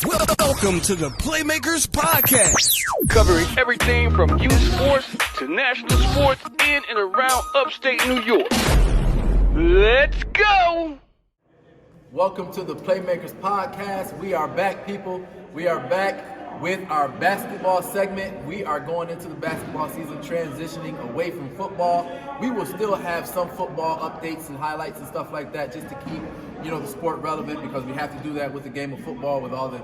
Welcome to the Playmakers Podcast. Covering everything from youth sports to national sports in and around upstate New York. Let's go! Welcome to the Playmakers Podcast. We are back, people. We are back with our basketball segment. We are going into the basketball season, transitioning away from football. We will still have some football updates and highlights and stuff like that just to keep, the sport relevant, because we have to do that with the game of football, with all the,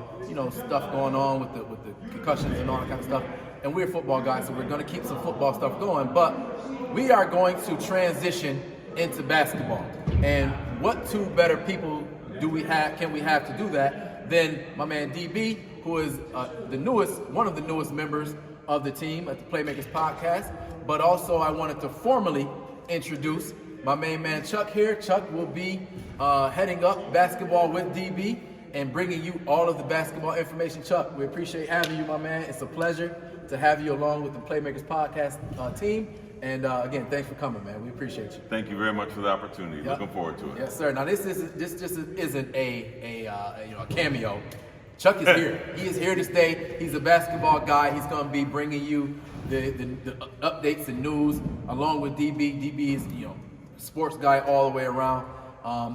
stuff going on with the concussions and all that kind of stuff. And we're football guys, so we're going to keep some football stuff going. But we are going to transition into basketball. And what two better people can we have to do that than my man DB, who is one of the newest members of the team at the Playmakers Podcast. But also I wanted to formally introduce my main man Chuck here. Chuck will be heading up basketball with DB and bringing you all of the basketball information. Chuck, we appreciate having you, my man. It's a pleasure to have you along with the Playmakers Podcast team. And again, thanks for coming, man. We appreciate you. Thank you very much for the opportunity. Yep. Looking forward to it. Yes, sir. Now this just isn't a cameo. Chuck is here. He is here to stay. He's a basketball guy. He's going to be bringing you the updates and news along with DB. DB is sports guy all the way around.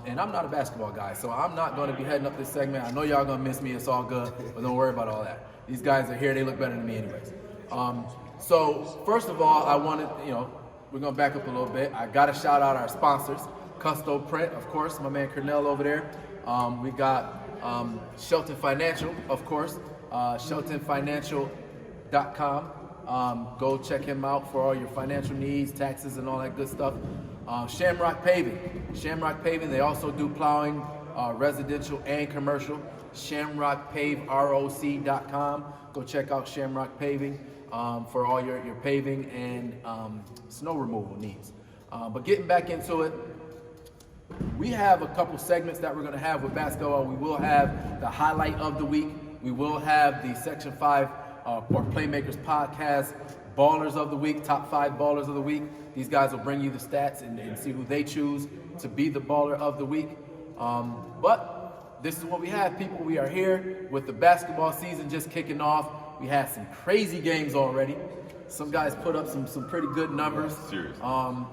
And I'm not a basketball guy, so I'm not going to be heading up this segment. I know y'all going to miss me. It's all good, but don't worry about all that. These guys are here. They look better than me anyways. So first of all, I wanted, we're going to back up a little bit. I got to shout out our sponsors, Custo Print, of course, my man Cornell over there. We got Shelton Financial, of course, sheltonfinancial.com. Go check him out for all your financial needs, taxes, and all that good stuff. Shamrock Paving, they also do plowing, residential and commercial. ShamrockPaveROC.com. Go check out Shamrock Paving for all your paving and snow removal needs. But getting back into it, we have a couple segments that we're going to have with basketball. We will have the highlight of the week. We will have the Section 5 or Playmakers Podcast Ballers of the Week, top 5 Ballers of the Week. These guys will bring you the stats and see who they choose to be the Baller of the Week. But this is what we have, people. We are here with the basketball season just kicking off. We had some crazy games already. Some guys put up some pretty good numbers. Seriously. And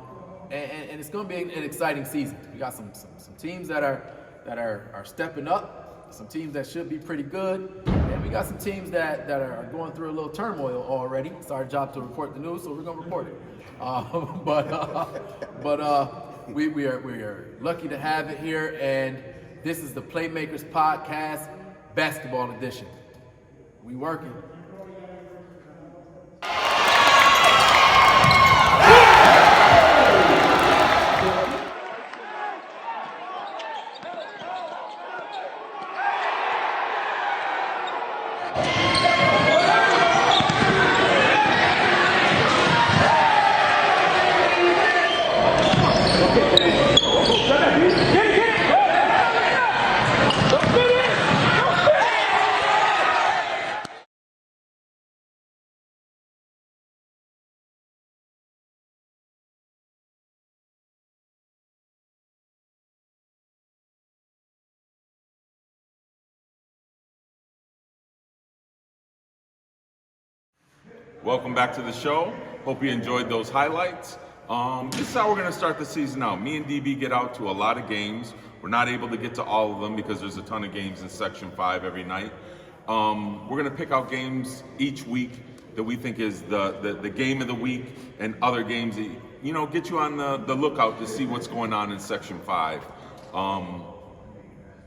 it's going to be an exciting season. We got some teams that are stepping up, some teams that should be pretty good, and we got some teams that are going through a little turmoil already. It's our job to report the news, so we're going to report it. We are lucky to have it here, and this is the Playmakers Podcast Basketball Edition. We working. Welcome back to the show. Hope you enjoyed those highlights. This is how we're going to start the season out. Me and DB get out to a lot of games. We're not able to get to all of them because there's a ton of games in Section 5 every night. We're going to pick out games each week that we think is the game of the week, and other games that, get you on the lookout to see what's going on in Section 5.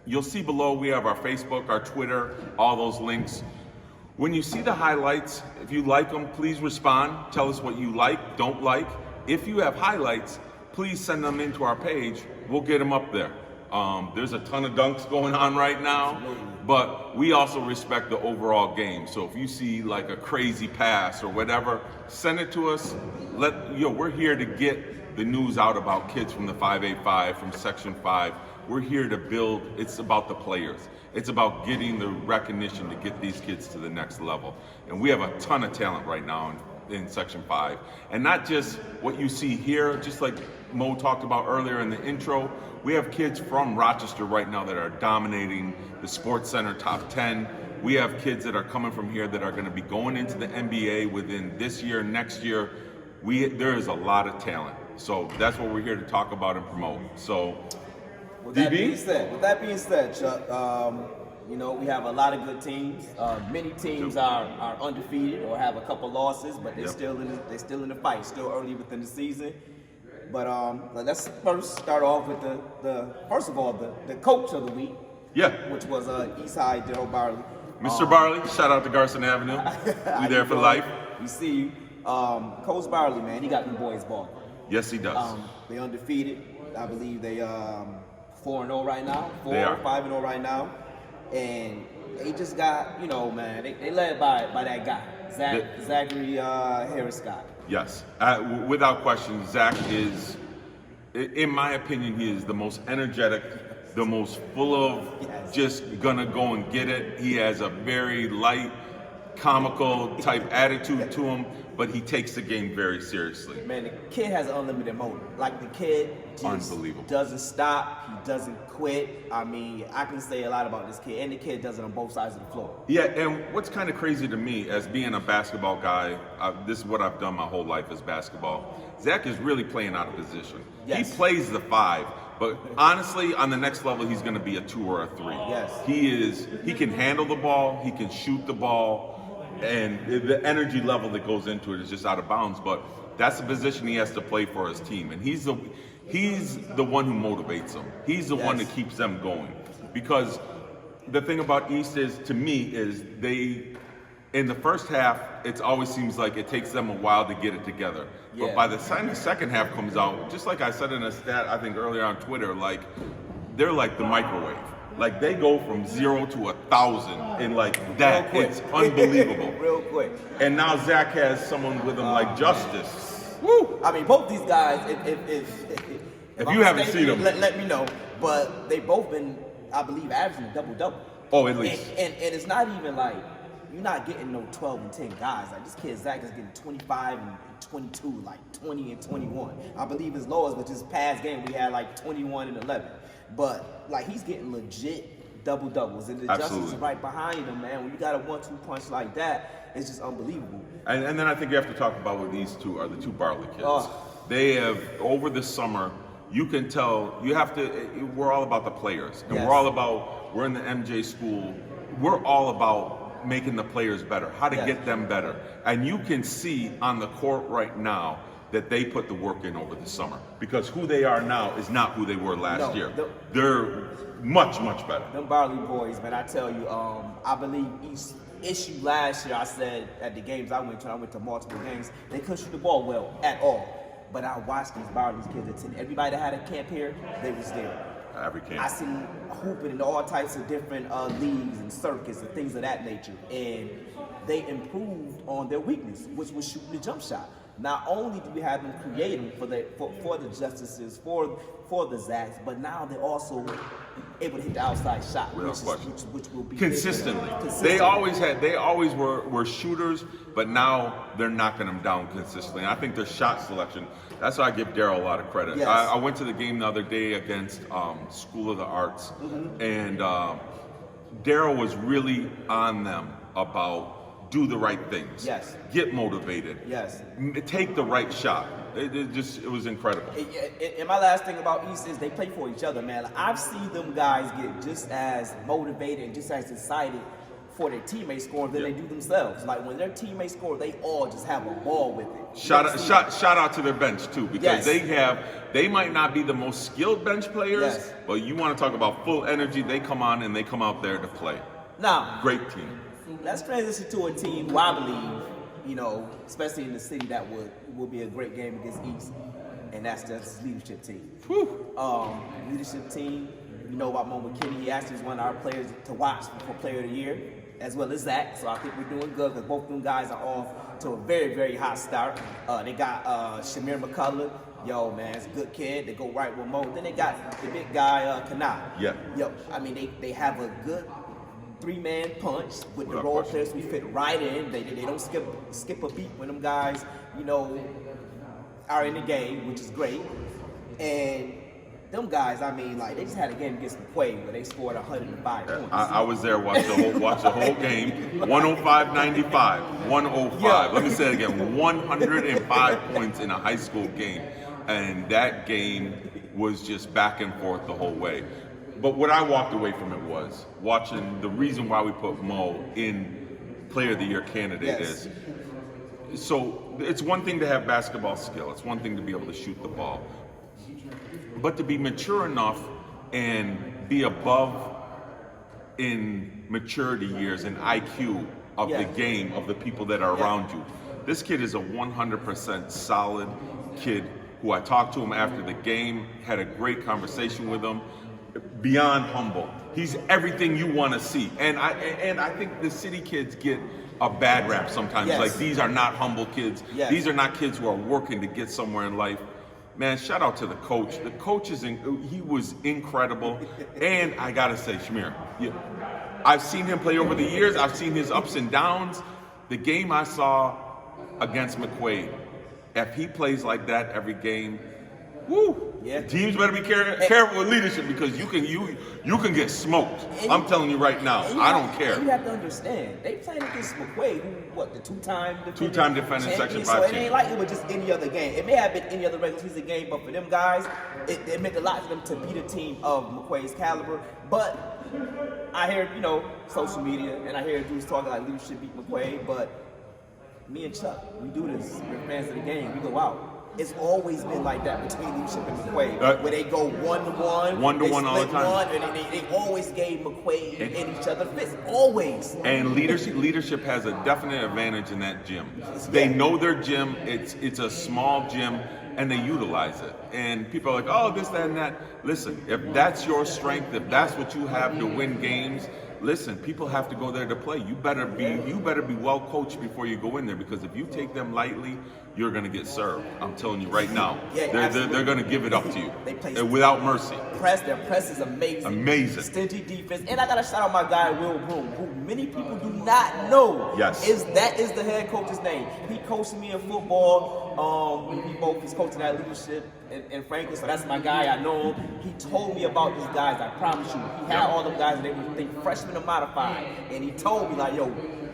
You'll see below we have our Facebook, our Twitter, all those links. When you see the highlights, if you like them, please respond. Tell us what you like, don't like. If you have highlights, please send them into our page. We'll get them up there. There's a ton of dunks going on right now, but we also respect the overall game. So if you see like a crazy pass or whatever, send it to us. We're here to get the news out about kids from the 585, from Section 5. We're here to build. It's about the players. It's about getting the recognition to get these kids to the next level. And we have a ton of talent right now in Section 5. And not just what you see here, just like Mo talked about earlier in the intro, we have kids from Rochester right now that are dominating the Sports Center top 10. We have kids that are coming from here that are going to be going into the NBA within this year, next year. There is a lot of talent. So that's what we're here to talk about and promote. So, With that being said, Chuck, we have a lot of good teams. Many teams are undefeated or have a couple losses, but they're still in the fight. Still early within the season. But let's first start off with the coach of the week. Yeah. Which was Eastside Daryl Barley. Mr. Barley, shout out to Garson Avenue. We there for life. We see you. Coach Barley, man, he got them boys balling. Yes, he does. They undefeated. I believe they 4-0 right now. They are 5-0 right now. And they just got, man, they led by that guy, Zachary Harris Scott. Yes, without question, Zach is, in my opinion, he is the most energetic, the most full of just gonna go and get it. He has a very light, comical type attitude to him, but he takes the game very seriously. Man, the kid has an unlimited motor. Like, the kid just doesn't stop. He doesn't quit. I mean, I can say a lot about this kid, and the kid does it on both sides of the floor. Yeah, and what's kind of crazy to me, as being a basketball guy, this is what I've done my whole life is basketball. Zach is really playing out of position. Yes. He plays the 5, but honestly, on the next level, he's going to be a 2 or a 3. Yes. He can handle the ball, he can shoot the ball, and the energy level that goes into it is just out of bounds. But that's the position he has to play for his team, and he's the one who motivates them. He's the one that keeps them going. Because the thing about East is, to me, is they, in the first half, it always seems like it takes them a while to get it together. Yeah. But by the time the second half comes out, just like I said in a stat, I think earlier on Twitter, like, they're like the microwave. Like, they go from 0 to 1,000 in like that. It's unbelievable. Real quick. And now Zach has someone with him like Justice. Woo! I mean, both these guys, if you haven't seen them, let me know. But they both been, I believe, averaging a double-double. Oh, at least. And it's not even like, you're not getting no 12 and 10 guys. Like, this kid Zach is getting 25 and 22, like 20 and 21. I believe his lowest, which is past game, we had like 21 and 11. But like, he's getting legit double doubles, and the Justice is right behind him, man. When you got a 1-2 punch like that, it's just unbelievable. And then I think you have to talk about what these two are, the two Barley kids. They have, over the summer, you can tell, we're all about the players. And we're in the MJ school, we're all about making the players better, how to get them better. And you can see on the court right now that they put the work in over the summer, because who they are now is not who they were last year. They're much, much better. Them Barley boys, man, I tell you, I believe each issue last year, I said at the games I went to multiple games, they couldn't shoot the ball well at all. But I watched these Barley kids attend. Everybody that had a camp here, they was there. Every camp. I seen hooping in all types of different leagues and circuits and things of that nature. And they improved on their weakness, which was shooting the jump shot. Not only do we have them creating for the Justices, for the Zacks, but now they're also able to hit the outside shot, which will be consistently. They always were shooters, but now they're knocking them down consistently. And I think their shot selection, that's why I give Daryl a lot of credit. Yes. I went to the game the other day against School of the Arts, and Daryl was really on them about do the right things. Yes. Get motivated. Yes. Take the right shot. It was incredible. And my last thing about East is they play for each other, man. I've seen them guys get just as motivated and just as excited for their teammates scoring than they do themselves. Like, when their teammates score, they all just have a ball with it. Shout out to their bench too, because they might not be the most skilled bench players, but you want to talk about full energy, they come on and they come out there to play. Now, great team. Let's transition to a team who I believe, especially in the city, that will be a great game against East, and that's just his leadership team. Leadership team, about Mo McKinney. He actually is one of our players to watch for Player of the Year, as well as Zach. So I think we're doing good, because both of them guys are off to a very, very hot start. They got Shamir McCullough. Yo, man, it's a good kid. They go right with Mo. Then they got the big guy, Kanai. Yeah. Yo, I mean, they have a good 3-man punch with the role players. We fit right in. They don't skip a beat when them guys, are in the game, which is great. And them guys, I mean, like they just had a game against McQuaid where they scored 105 points. I was there, watch the whole game. 105-95, 105. Yeah. Let me say it again. 105 points in a high school game, and that game was just back and forth the whole way. But what I walked away from it was watching. The reason why we put Mo in Player of the Year candidate Yes. is so it's one thing to have basketball skill. It's one thing to be able to shoot the ball. But to be mature enough and be above in maturity years and IQ of the game of the people that are around you. This kid is a 100% solid kid who I talked to him after the game, had a great conversation with him, beyond humble. He's everything you want to see. And I think the city kids get a bad rap sometimes. Yes. Like, these are not humble kids. Yes. These are not kids who are working to get somewhere in life. Man, shout out to the coach. The coach he was incredible. And I gotta say, Shamir, I've seen him play over the years. I've seen his ups and downs. The game I saw against McQuaid, if he plays like that every game, woo! Yeah. Teams better be careful with leadership because you can get smoked. I'm telling you right now. I don't care. You have to understand, they playing against McQuaid, who the two-time defending Section 5 So it champion. ain't like it was just any other game. It may have been any other regular season game, but for them guys, it meant a lot to them to beat a team of McQuaid's caliber. But I hear, social media, and I hear dudes talking like leadership beat McQuaid, but me and Chuck, we do this. We're fans of the game. We go out. It's always been like that between leadership and McQuaid, where they go 1-to-1, 1-to-1 all the time. and they always gave McQuaid and each other fits. Always. And leadership has a definite advantage in that gym. They know their gym. It's a small gym, and they utilize it. And people are like, oh, this, that, and that. Listen, if that's your strength, if that's what you have to win games, listen, people have to go there to play. You better be well coached before you go in there, because if you take them lightly, you're gonna get served. I'm telling you right now. Yeah, they're gonna give it up to you. They play without mercy. Their press is amazing. Amazing. Stingy defense. And I gotta shout out my guy Will Broom, who many people do not know. Yes. That is the head coach's name. He coached me in football. We both was coaching that leadership in Franklin, so that's my guy. I know him. He told me about these guys. I promise you. He had all them guys, and they freshmen are modified. And he told me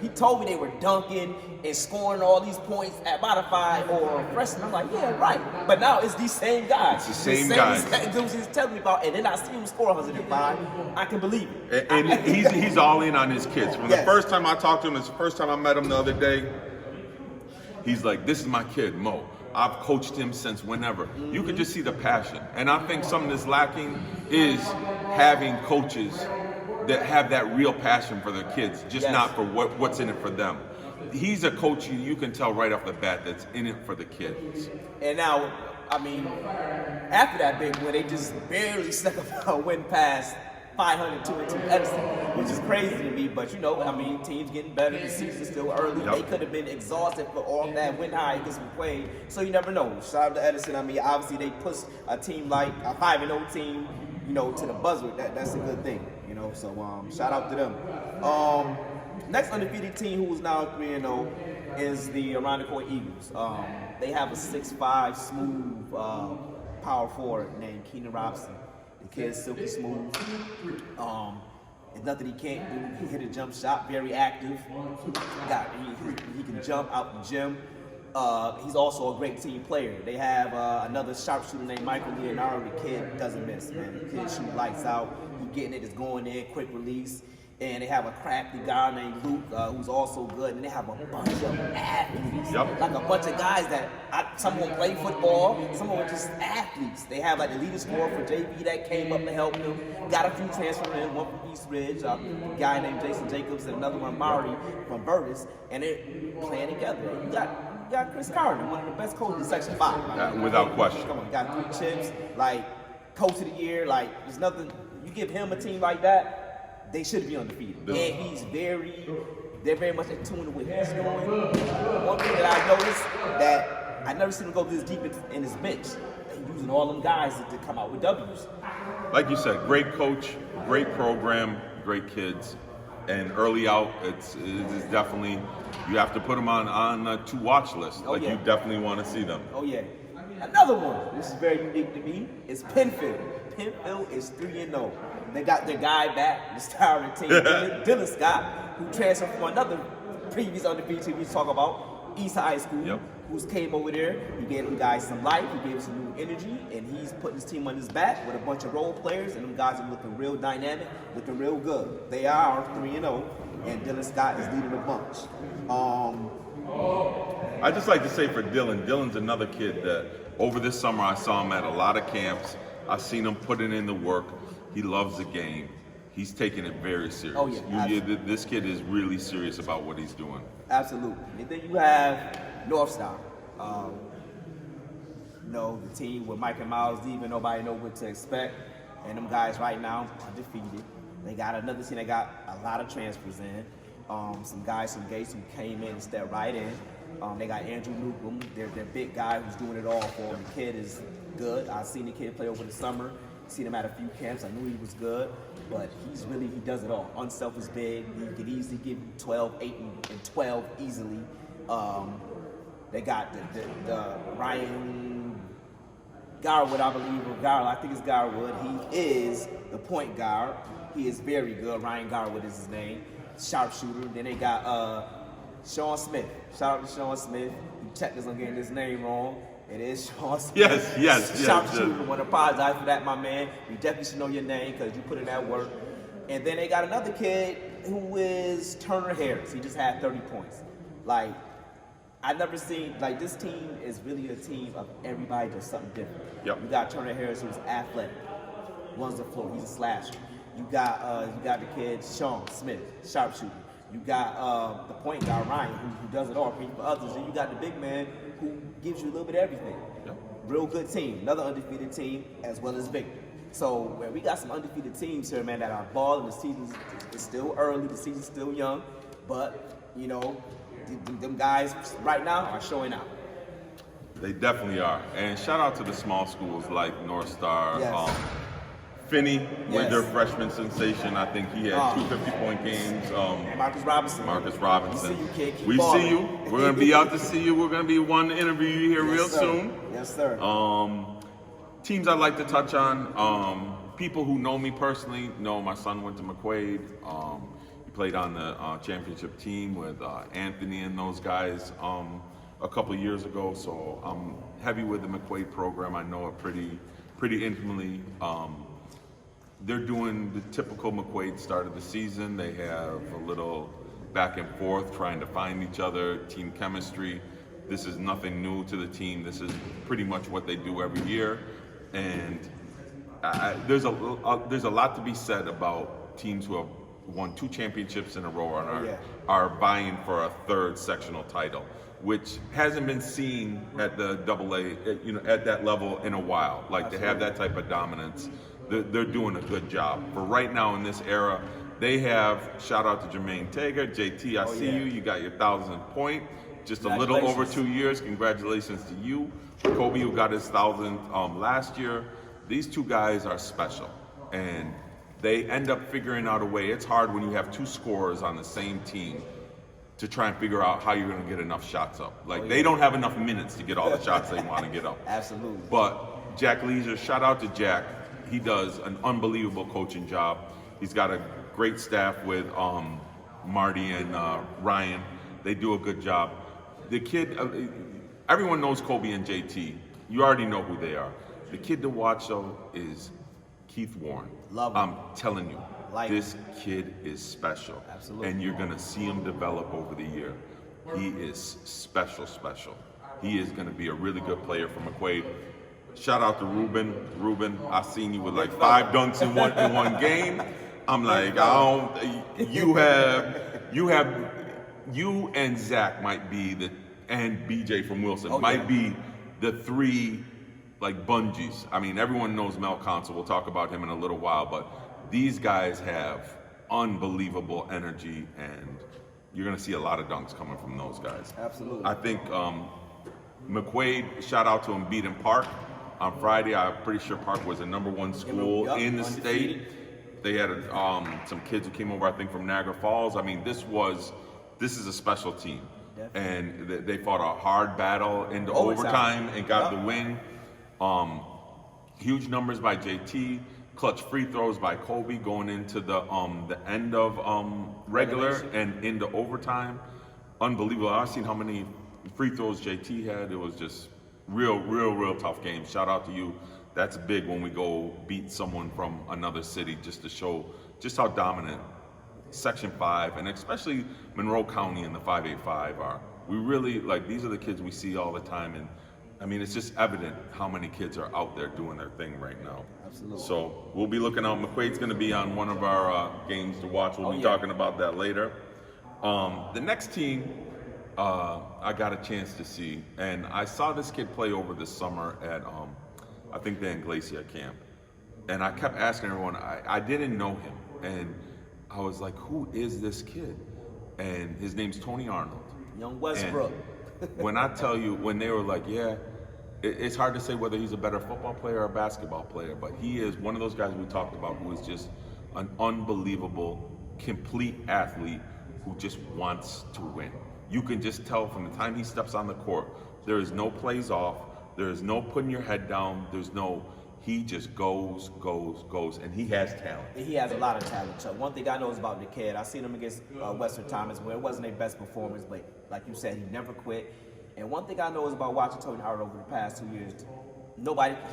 he told me they were dunking and scoring all these points at modified or freshmen. I'm like, yeah, right. But now it's these same guys. It's the same guys. Dudes he's telling me about, and then I see him score 105. I can believe it. And he's all in on his kids. From the first time I talked to him, the first time I met him the other day, he's like, this is my kid, Mo. I've coached him since whenever. Mm-hmm. You can just see the passion. And I think something that's lacking is having coaches that have that real passion for their kids, just not for what's in it for them. He's a coach you can tell right off the bat that's in it for the kids. And now, after that big win, they just barely snuck a win past 500, 2-2 Edison, which is crazy to me. But teams getting better. The season's still early. Yep. They could have been exhausted for all that win high against McQuaid. So you never know. Shout out to Edison. Obviously they push a team like a 5-0 team, to the buzzer. That's a good thing. So shout out to them. Next undefeated team who is now 3-0 is the Around the Corner Eagles. They have a 6'5", smooth power forward named Keenan Robinson. The kid's silky smooth. There's nothing he can't do. He hit a jump shot, very active. He can jump out the gym. He's also a great team player. They have another sharpshooter named Michael Leonardo. The kid doesn't miss, man. The kid shoots lights out. He getting it, is going in, quick release. And they have a crafty guy named Luke, who's also good. And they have a bunch of athletes. Yep. Like a bunch of guys that some of them play football, some of them are just athletes. They have like the leader scorer for JV that came up to help them. Got a few transfers in, one from East Ridge, a guy named Jason Jacobs, and another one, Maury from Burtis. And they're playing together. You got Chris Carter, one of the best coaches in Section 5. Without question. Come on, you got 3 chips, coach of the year. There's nothing. You give him a team like that, they should be undefeated. Bill. And they're very much in tune with what he's doing. One thing that I noticed that I never seen him go this deep in his bench. They're using all them guys to come out with W's. Like you said, great coach, great program, great kids. And early out, it's definitely, you have to put them on a to-watch list. You definitely want to see them. Oh, yeah. Another one, which is very unique to me, is Penfield. Penfield is 3-0. They got their guy back, the star of the team, Dylan Scott, who transferred from another previous undefeated team we talk about, East High School, who's came over there. He gave them guys some life, he gave them some new energy, and he's putting his team on his back with a bunch of role players, and them guys are looking real dynamic, looking real good. They are 3-0, and Dylan Scott is leading the bunch. I just like to say for Dylan's another kid that over this summer I saw him at a lot of camps. I've seen him putting in the work. He loves the game. He's taking it very serious. Oh, yeah, This kid is really serious about what he's doing. Absolutely. And then you have North Star. The team with Mike and Miles Deven, nobody know what to expect. And them guys right now undefeated. They got another team that got a lot of transfers in. Some guys from Gates who came in and stepped right in. They got Andrew Newcomb, their big guy who's doing it all for them. The kid is good. I've seen the kid play over the summer. Seen him at a few camps. I knew he was good, but he does it all. Unselfish big. He could easily give you 12, 8, and 12 easily. They got the Ryan Garwood, I believe, or Garwood. I think it's Garwood. He is the point guard. He is very good. Ryan Garwood is his name. Sharpshooter. Then they got Sean Smith. Shout out to Sean Smith. You checked us on getting his name wrong. It is Sean Smith. Yes. Sharpshooter. I want to apologize for that, my man. You definitely should know your name because you put in that work. And then they got another kid who is Turner Harris. He just had 30 points. Like, I've never seen, like, this team is really a team of everybody does something different. Yep. You got Turner Harris, who's athletic, runs the floor, he's a slasher. You got the kid Sean Smith, sharpshooter. You got the point guard Ryan, who does it all for others, and you got the big man who gives you a little bit of everything. Yep. Real good team, another undefeated team, as well as Victor. So we got some undefeated teams here, man, that are balling. The season is still early, the season's still young, but them guys right now are showing out. They definitely are. And shout out to the small schools like North Star. Yes. Finney with their freshman sensation. I think he had 2 50-point games. Marcus Robinson. We see you, kid. Keep We balling. see you. We're going to be out to see you. We're going to be one to interview you here real sir. soon. Yes, sir. Teams I'd like to touch on. People who know me personally know my son went to McQuaid. He played on the championship team with Anthony and those guys a couple of years ago. So I'm heavy with the McQuaid program. I know it pretty intimately. They're doing the typical McQuaid start of the season. They have a little back and forth trying to find each other, team chemistry. This is nothing new to the team. This is pretty much what they do every year. And there's a lot to be said about teams who have won 2 championships in a row and are vying for a 3rd sectional title, which hasn't been seen at the AA, at that level in a while. Like, to have that type of dominance. They're doing a good job. For right now in this era, they have, shout out to Jermaine Tager, JT, I see you. You got your 1,000th point. Just a little over 2 years. Congratulations to you. Kobe, who got his 1,000th last year. These 2 guys are special. And they end up figuring out a way. It's hard when you have 2 scorers on the same team to try and figure out how you're going to get enough shots up. Like, they don't have enough minutes to get all the shots they want to get up. Absolutely. But Jack Leisure, shout out to Jack. He does an unbelievable coaching job. He's got a great staff with Marty and Ryan. They do a good job. The kid, everyone knows Kobe and JT. You already know who they are. The kid to watch, though, is Keith Warren. Love him. I'm telling you, this kid is special. Absolutely. And you're going to see him develop over the year. He is special. He is going to be a really good player for McQuaid. Shout out to Ruben. Ruben, I seen you with like 5 dunks in one game. I'm like, you and Zach might be and BJ from Wilson might be the 3 like bungees. I mean, everyone knows Mel Consul. We'll talk about him in a little while, but these guys have unbelievable energy, and you're going to see a lot of dunks coming from those guys. Absolutely. I think McQuaid, shout out to Embiid Park. On Friday, I'm pretty sure Park was the #1 school in the state. They had some kids who came over, I think, from Niagara Falls. I mean, this is a special team. Definitely. And they fought a hard battle into overtime and got the win. Huge numbers by JT, clutch free throws by Kobe going into the end of regular and into overtime. Unbelievable. I've seen how many free throws JT had. It was just real tough game. Shout out to you. That's big when we go beat someone from another city, just to show just how dominant Section 5 and especially Monroe County and the 585 are. We really, like, these are the kids we see all the time, and I mean, it's just evident how many kids are out there doing their thing right now. Absolutely. So we'll be looking out. McQuaid's going to be on one of our games to watch. We'll be talking about that later. The next team I got a chance to see, and I saw this kid play over the summer at I think the Inglesia camp, and I kept asking everyone. I didn't know him, and I was like, "Who is this kid?" And his name's Tony Arnold. Young Westbrook. When I tell you, when they were like, "Yeah," it's hard to say whether he's a better football player or a basketball player, but he is one of those guys we talked about who is just an unbelievable, complete athlete who just wants to win. You can just tell from the time he steps on the court, there is no plays off, there is no putting your head down, he just goes, and he has talent. He has a lot of talent, Chuck. One thing I know is about the kid, I seen him against Western Thomas, where it wasn't their best performance, but like you said, he never quit. And one thing I know is about watching Tony Arnold over the past 2 years,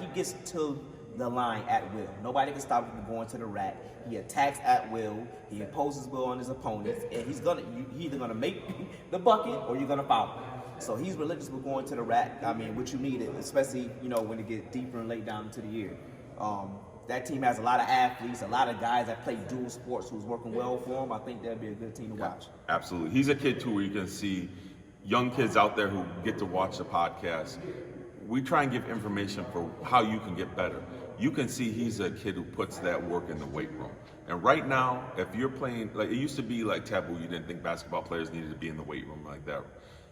he gets to the line at will. Nobody can stop him from going to the rack. He attacks at will. He imposes will on his opponents, and he's either gonna make the bucket or you're gonna foul him. So he's religious with going to the rack. I mean, what you need, especially when it gets deeper and late down into the year. That team has a lot of athletes, a lot of guys that play dual sports who's working well for him. I think that'd be a good team to watch. Absolutely. He's a kid too where you can see young kids out there who get to watch the podcast. We try and give information for how you can get better. You can see he's a kid who puts that work in the weight room. And right now, if you're playing, like it used to be like taboo, you didn't think basketball players needed to be in the weight room like that.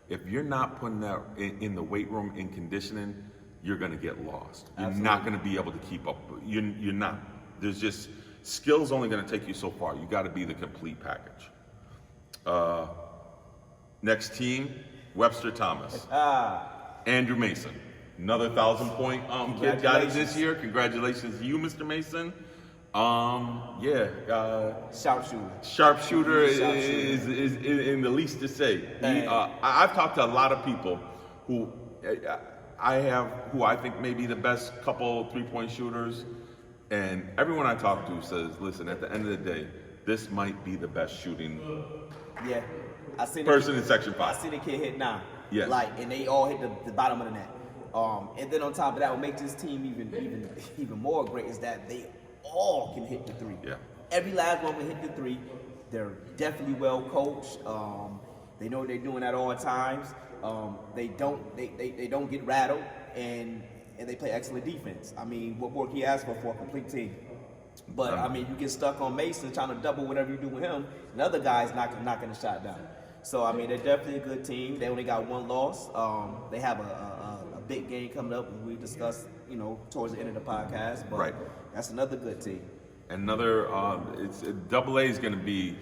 If you're not putting that in the weight room in conditioning, you're going to get lost. You're not going to be able to keep up. You're not. There's just, skill's only going to take you so far. You got to be the complete package. Next team, Webster Thomas. Andrew Mason. Another 1,000-point kid got it this year. Congratulations to you, Mr. Mason. Sharpshooter is in the least to say. I've talked to a lot of people who I think may be the best couple 3-point shooters, and everyone I talk to says, listen, at the end of the day, this might be the best shooting person in Section 5. I see the kid hit 9. Yes. And they all hit the bottom of the net. And then on top of that, what makes this team even more great is that they all can hit the 3. Yeah. Every last one can hit the 3. They're definitely well coached. They know what they're doing at all times. They don't get rattled, and they play excellent defense. I mean, what more can you ask for a complete team? But I mean, you get stuck on Mason trying to double whatever you do with him, and other guys knocking the shot down. So I mean, they're definitely a good team. They only got one loss. They have a big game coming up, as we discussed, towards the end of the podcast. But that's another good team. Another, Double A is going to be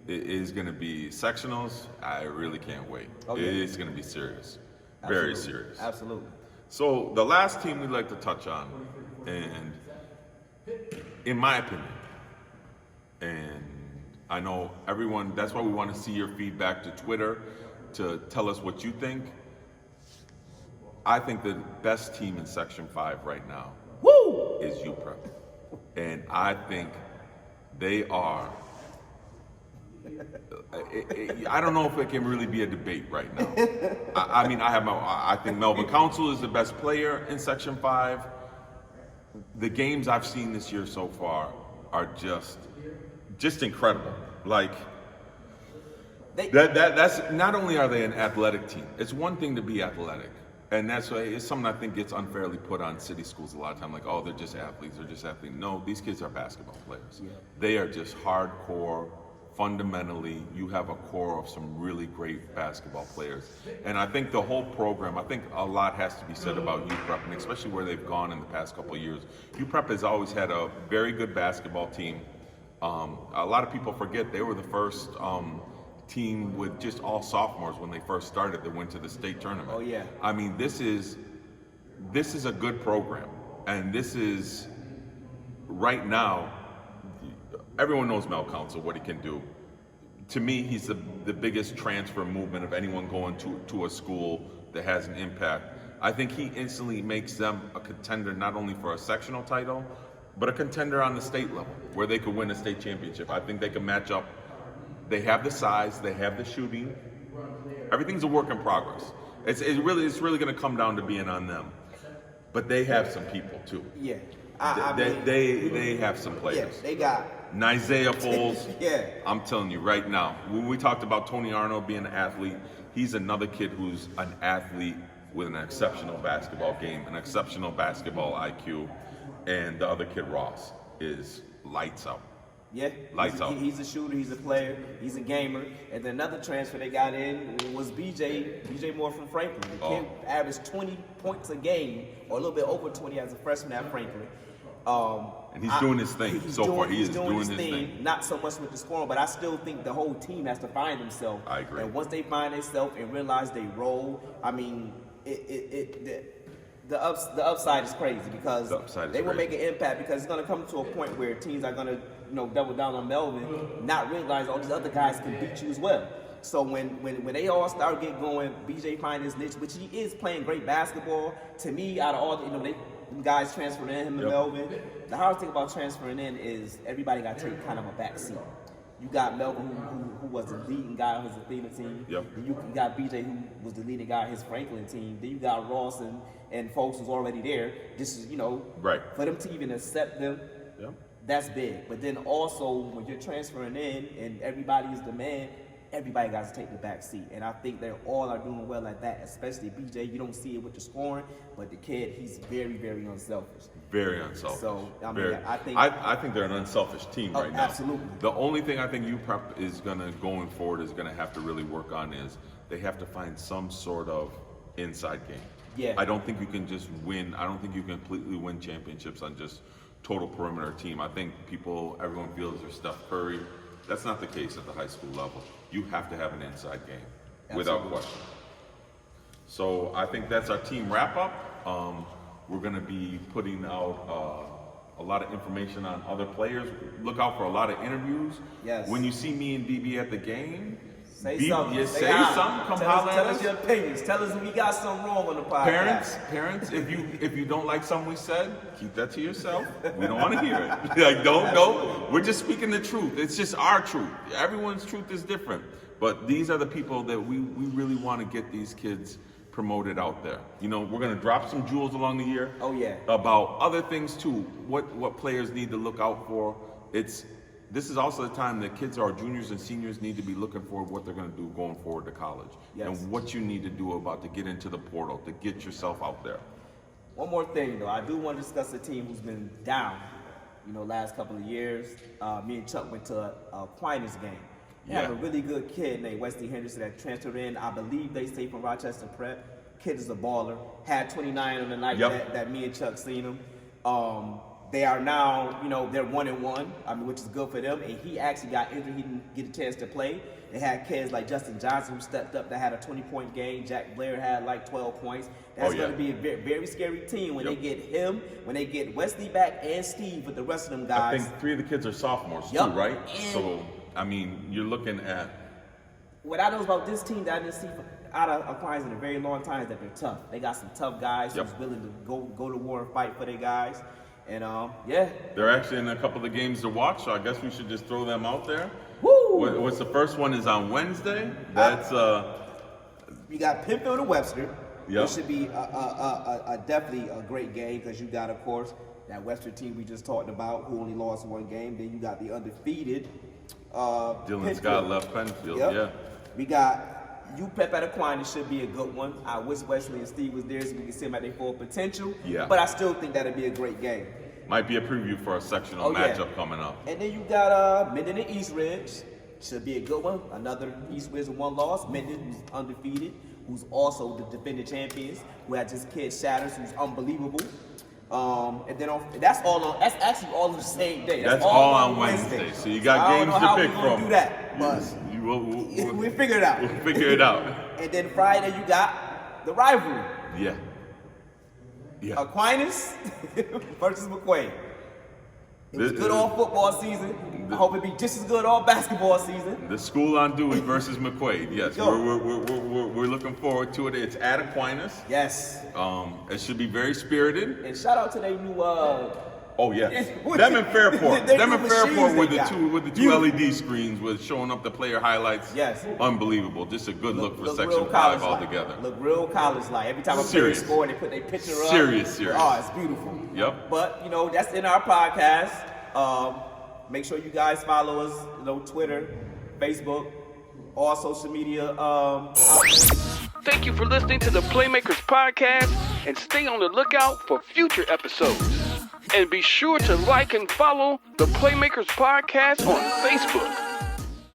sectionals. I really can't wait. It's going to be serious, very serious. Absolutely. So the last team we'd like to touch on, and in my opinion, and I know everyone, that's why we want to see your feedback to Twitter to tell us what you think. I think the best team in Section 5 right now is UPrep. And I think they are, I don't know if it can really be a debate right now. I think Melvin Council is the best player in Section 5. The games I've seen this year so far are just incredible. Like, that's not only are they an athletic team, it's one thing to be athletic. And that's why it's something I think gets unfairly put on city schools a lot of time, like, oh, they're just athletes. No, these kids are basketball players. Yeah. They are just hardcore. Fundamentally, you have a core of some really great basketball players. And I think the whole program, I think a lot has to be said about UPrep, and especially where they've gone in the past couple of years. UPrep has always had a very good basketball team. A lot of people forget they were the first team with just all sophomores when they first started that went to the state tournament. Oh yeah. I mean, this is a good program, and this is right now. Everyone knows Mel Council, what he can do. To me, he's the biggest transfer movement of anyone going to a school that has an impact. I think he instantly makes them a contender not only for a sectional title, but a contender on the state level where they could win a state championship. I think they can match up. They have the size, they have the shooting. Everything's a work in progress. It's really going to come down to being on them. But they have some people too. Yeah. They have some players. Yeah, they got Isaiah Foles. Yeah. I'm telling you right now, when we talked about Tony Arnold being an athlete, he's another kid who's an athlete with an exceptional basketball game, an exceptional basketball IQ, and the other kid, Ross, is lights out. Yeah, lights out. He's a shooter, he's a player, he's a gamer. And then another transfer they got in was BJ Moore from Franklin. The kid averaged 20 points a game, or a little bit over 20 as a freshman at Franklin. And he's doing his thing so far. He is doing his thing. Not so much with the scoring, but I still think the whole team has to find themselves. I agree. And once they find themselves and realize they roll, I mean, the upside is crazy because they will make an impact, because it's going to come to a point where teams are going to double down on Melvin, not realize all these other guys can beat you as well. So when they all start getting going, BJ find his niche, which he is playing great basketball. To me, out of all them guys transferring in, him and Melvin, the hardest thing about transferring in is everybody got to take kind of a back seat. You got Melvin, who was the leading guy on his Athena team. Yep. Then you got BJ, who was the leading guy on his Franklin team. Then you got Ross and folks who's already there. This is, right, for them to even accept them, that's big. But then also, when you're transferring in and everybody is the man, everybody got to take the back seat. And I think they all are doing well at that, especially BJ. You don't see it with the scoring, but the kid, he's very, very unselfish. Very unselfish. So, I think they're an unselfish team right now. Absolutely. The only thing I think UPrep is going forward is going to have to really work on is they have to find some sort of inside game. Yeah. I don't think you can just win. I don't think you can completely win championships on just total perimeter team. I think everyone feels they're Steph Curry. That's not the case at the high school level. You have to have an inside game, without question. So I think that's our team wrap up. We're going to be putting out a lot of information on other players. Look out for a lot of interviews. Yes. When you see me and BB at the game, say something. Say something. Come holler at us. Tell us your opinions. Tell us if we got something wrong on the podcast. Parents, if you don't like something we said, keep that to yourself. We don't want to hear it. Like, don't. We're just speaking the truth. It's just our truth. Everyone's truth is different. But these are the people that we really want to get these kids promoted out there. We're going to drop some jewels along the year. Oh, yeah. About other things too. What players need to look out for. This is also the time that kids, our juniors and seniors, need to be looking for what they're going to do going forward to college. Yes. And what you need to do to get into the portal, to get yourself out there. One more thing, though. I do want to discuss a team who's been down, last couple of years. Me and Chuck went to a Aquinas game. They have a really good kid named Wesley Henderson that transferred in. I believe they say from Rochester Prep. Kid is a baller. Had 29 on the night that me and Chuck seen him. They are now, they're 1-1, which is good for them. And he actually got injured. He didn't get a chance to play. They had kids like Justin Johnson who stepped up that had a 20-point game. Jack Blair had like 12 points. That's going to be a very, very scary team when they get him, when they get Wesley back and Steve with the rest of them guys. I think 3 of the kids are sophomores too, right? And so, you're looking at... What I know about this team that I didn't see out of Aquinas in a very long time is that they're tough. They got some tough guys who's willing to go to war and fight for their guys. And they're actually in a couple of games to watch, so I guess we should just throw them out there. Woo! What's the first one is on Wednesday. That's you got Penfield and Webster. Yep. It should be definitely a great game because you got, of course, that Webster team we just talked about who only lost one game. Then you got the undefeated Dylan Penfield. Scott left Penfield. Yeah. We got UPrep at Aquinas should be a good one. I wish Wesley and Steve was there so we can see them at their full potential. Yeah. But I still think that'd be a great game. Might be a preview for a sectional matchup coming up. And then you got Minden and East Ridge. Should be a good one. Another East Ridge with one loss. Minden, who's undefeated, who's also the defending champions. Who had this kid Shatters, who's unbelievable. And then that's actually all on the same day. That's all on Wednesday. So you got games to pick from. I don't know how we're gonna do that, but we'll figure it out. We'll figure it out. And then Friday you got the rivalry. Yeah. Yeah. Aquinas versus McQuaid. It was good all football season. I hope it be just as good all basketball season. The school on Dewey versus McQuaid. Yes, we're looking forward to it. It's at Aquinas. Yes. It should be very spirited. And shout out to their new Oh yes, them in Fairport. Them in Fairport with the two LED screens with showing up the player highlights. Yes, unbelievable. Just a good look for Section 5 altogether. Look real college-like. Every time a player score, they put their picture up. Serious. Oh, it's beautiful. Yep. But that's in our podcast. Make sure you guys follow us. Twitter, Facebook, all social media outlets. Thank you for listening to the Playmakers Podcast, and stay on the lookout for future episodes. And be sure to like and follow the Playmakers Podcast on Facebook.